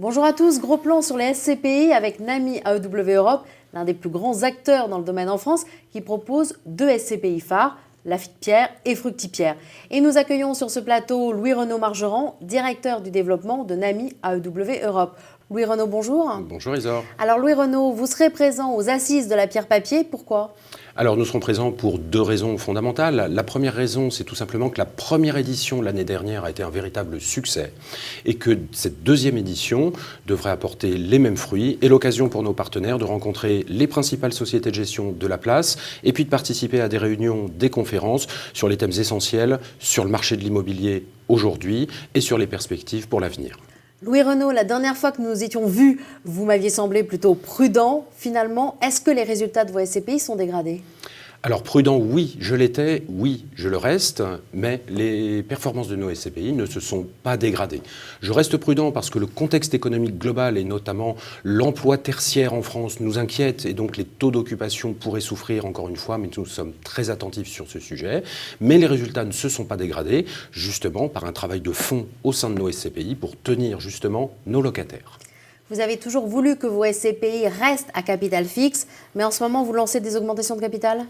Bonjour à tous, gros plan sur les SCPI avec Nami AEW Europe, l'un des plus grands acteurs dans le domaine en France, qui propose deux SCPI phares, Lafitte-Pierre et Fructipierre. Et nous accueillons sur ce plateau Louis-Renaud Margeran, directeur du développement de Nami AEW Europe. Louis-Renaud, bonjour. Bonjour Isor. Alors Louis-Renaud, vous serez présent aux assises de la pierre-papier, pourquoi ? Alors nous serons présents pour deux raisons fondamentales. La première raison, c'est tout simplement que la première édition l'année dernière a été un véritable succès et que cette deuxième édition devrait apporter les mêmes fruits et l'occasion pour nos partenaires de rencontrer les principales sociétés de gestion de la place et puis de participer à des réunions, des conférences sur les thèmes essentiels, sur le marché de l'immobilier aujourd'hui et sur les perspectives pour l'avenir. Louis-Renaud, la dernière fois que nous nous étions vus, vous m'aviez semblé plutôt prudent. Finalement, est-ce que les résultats de vos SCPI sont dégradés ? Alors prudent, oui, je l'étais, oui, je le reste, mais les performances de nos SCPI ne se sont pas dégradées. Je reste prudent parce que le contexte économique global et notamment l'emploi tertiaire en France nous inquiète et donc les taux d'occupation pourraient souffrir encore une fois, mais nous sommes très attentifs sur ce sujet. Mais les résultats ne se sont pas dégradés, justement par un travail de fond au sein de nos SCPI pour tenir justement nos locataires. Vous avez toujours voulu que vos SCPI restent à capital fixe, mais en ce moment, vous lancez des augmentations de capital ?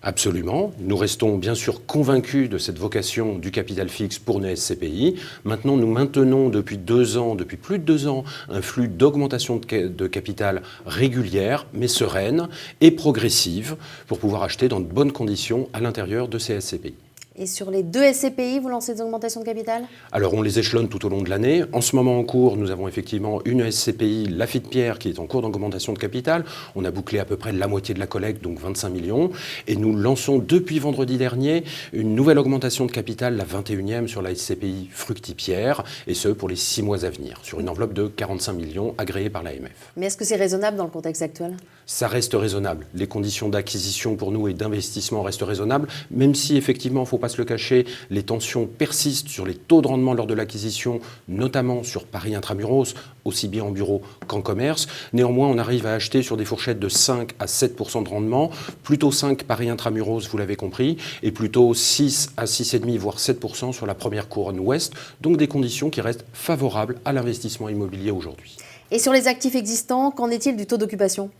Absolument. Nous restons bien sûr convaincus de cette vocation du capital fixe pour nos SCPI. Maintenant, nous maintenons depuis plus de 2 ans, un flux d'augmentation de capital régulière, mais sereine et progressive, pour pouvoir acheter dans de bonnes conditions à l'intérieur de ces SCPI. Et sur les deux SCPI, vous lancez des augmentations de capital ? Alors, on les échelonne tout au long de l'année. En ce moment en cours, nous avons effectivement une SCPI, Lafitte-Pierre, qui est en cours d'augmentation de capital. On a bouclé à peu près la moitié de la collecte, donc 25 millions. Et nous lançons depuis vendredi dernier une nouvelle augmentation de capital, la 21e, sur la SCPI Fructipierre, et ce, pour les 6 mois à venir, sur une enveloppe de 45 millions agréée par l'AMF. Mais est-ce que c'est raisonnable dans le contexte actuel ? Ça reste raisonnable. Les conditions d'acquisition pour nous et d'investissement restent raisonnables, même si effectivement, il ne faut pas se le cacher, les tensions persistent sur les taux de rendement lors de l'acquisition, notamment sur Paris Intramuros, aussi bien en bureau qu'en commerce. Néanmoins, on arrive à acheter sur des fourchettes de 5 à 7% de rendement, plutôt 5 Paris Intramuros, vous l'avez compris, et plutôt 6 à 6,5, voire 7% sur la première couronne ouest, donc des conditions qui restent favorables à l'investissement immobilier aujourd'hui. Et sur les actifs existants, qu'en est-il du taux d'occupation ?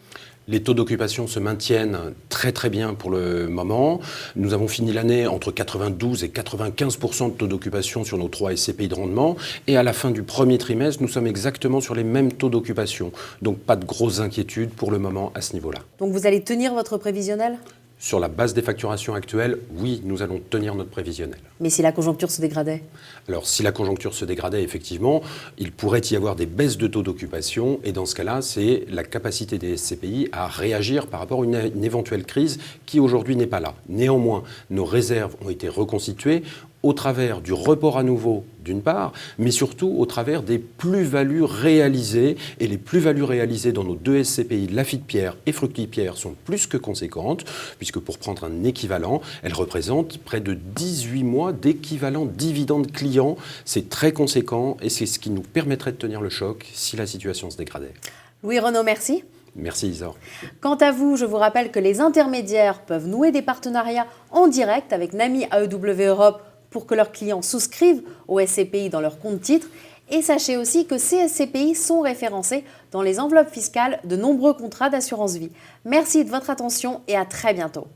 Les taux d'occupation se maintiennent très bien pour le moment. Nous avons fini l'année entre 92 et 95% de taux d'occupation sur nos 3 SCPI de rendement. Et à la fin du premier trimestre, nous sommes exactement sur les mêmes taux d'occupation. Donc pas de grosses inquiétudes pour le moment à ce niveau-là. Donc vous allez tenir votre prévisionnel ? Sur la base des facturations actuelles, oui, nous allons tenir notre prévisionnel. Mais si la conjoncture se dégradait ? Alors, si la conjoncture se dégradait, effectivement, il pourrait y avoir des baisses de taux d'occupation. Et dans ce cas-là, c'est la capacité des SCPI à réagir par rapport à une éventuelle crise qui, aujourd'hui, n'est pas là. Néanmoins, nos réserves ont été reconstituées au travers du report à nouveau, d'une part, mais surtout au travers des plus-values réalisées. Et les plus-values réalisées dans nos 2 SCPI, Lafitte-Pierre et Fructipierre, sont plus que conséquentes, puisque pour prendre un équivalent, elles représentent près de 18 mois d'équivalent dividende client. C'est très conséquent et c'est ce qui nous permettrait de tenir le choc si la situation se dégradait. Louis-Renaud, merci. Merci Isor. Quant à vous, je vous rappelle que les intermédiaires peuvent nouer des partenariats en direct avec Nami AEW Europe pour que leurs clients souscrivent aux SCPI dans leur compte titre. Et sachez aussi que ces SCPI sont référencés dans les enveloppes fiscales de nombreux contrats d'assurance vie. Merci de votre attention et à très bientôt.